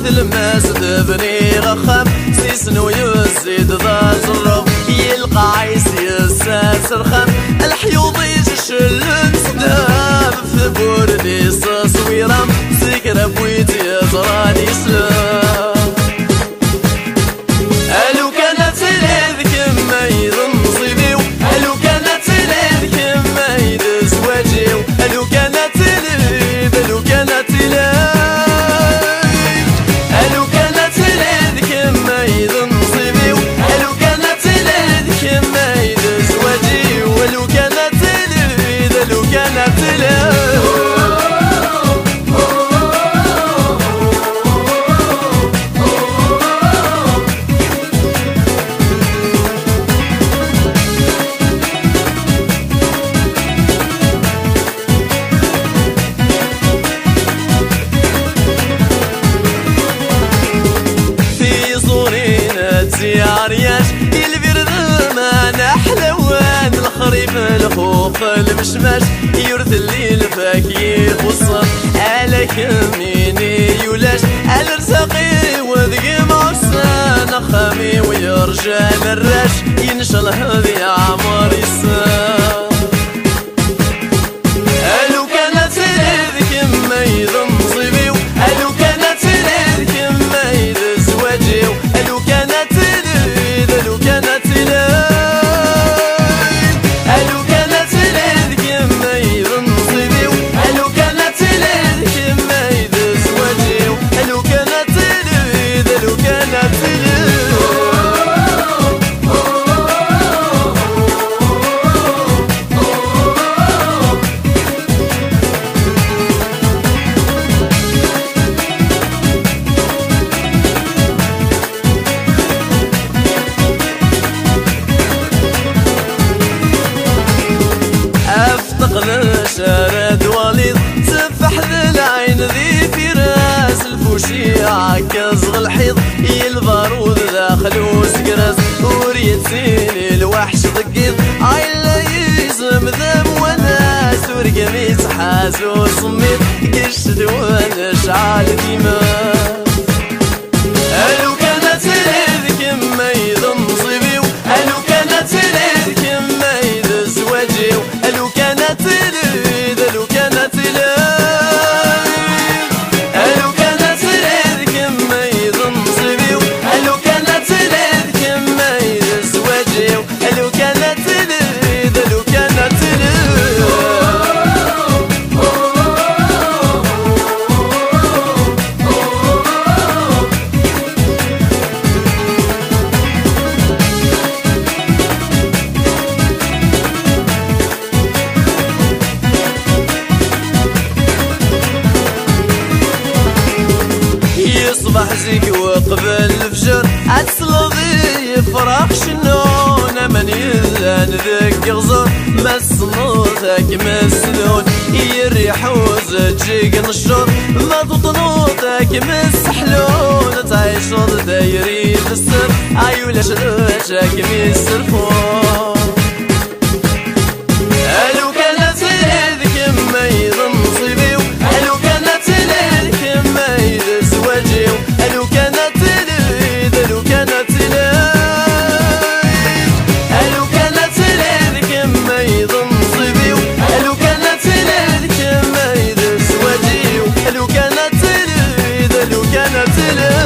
الماس تبني غخام سيسنو يزيد ذا جرب يلقى عيس يساس رخام الحيوض يجشل سدام في بوردي صويرام سكر بويت يزراني سلام الو كانت لذك ما يظن صيبيو الو كانت لذك ما يدز واجيو الو كانت لذ الو كانت لذ الو كانت لذك ما يظن صيبيو الو كانت لذك ما يدز واجيو الو كانت لذ الو كانت لذ زيارياش البرد ما نحلوان الخريف الخوف المشماش يورث الليل فاكي خصر عليك ميني يولاش على رزاقي وذقي معسان خامي ويرجع الراش ينشل هذي عمر يسان الو كانت لذك ما يظن صيبيو الو كانت لذك ما يدز واجيو الو كانت الو كانت لذ الو كانت لذك ما يظن صيبيو الو كانت لذك ما يدز واجيو الو كانت لذ الو كانت لذ شارد وليد سفح ذي العين ذي في راس الفوشي عكز الحيض البارود داخل وسكرز وريت سيني الوحش ضقيض عيلا يزم ذم وناس ورقميت حاس وصميت قشت ونشعل ديما الو كانت لذك ما يظن صيبيو الو كانت لذك ما يدز واجيو الو كانت لذ الو كانت لذ الو كانت لذك ما يظن صيبيو الو كانت لذك ما يدز واجيو الو كانت لذ الو كانت لذ يصبح زيك وقبل الفجر عتسلضي يفرح شنون من يلان ذك غزر مس صنوتك مسنون يريح وزجيك نشر ما تطنوتك مسحلون تعيش دايري في السر عيولا شرشك مسرفون الو كانت لذك ما يظن صيبيو الو كانت لذك ما يدز واجيو الو كانت لذ الو كانت لذ الو كانت لذك ما يظن صيبيو الو كانت لذك ما يدز واجيو الو كانت لذ الو كانت لذ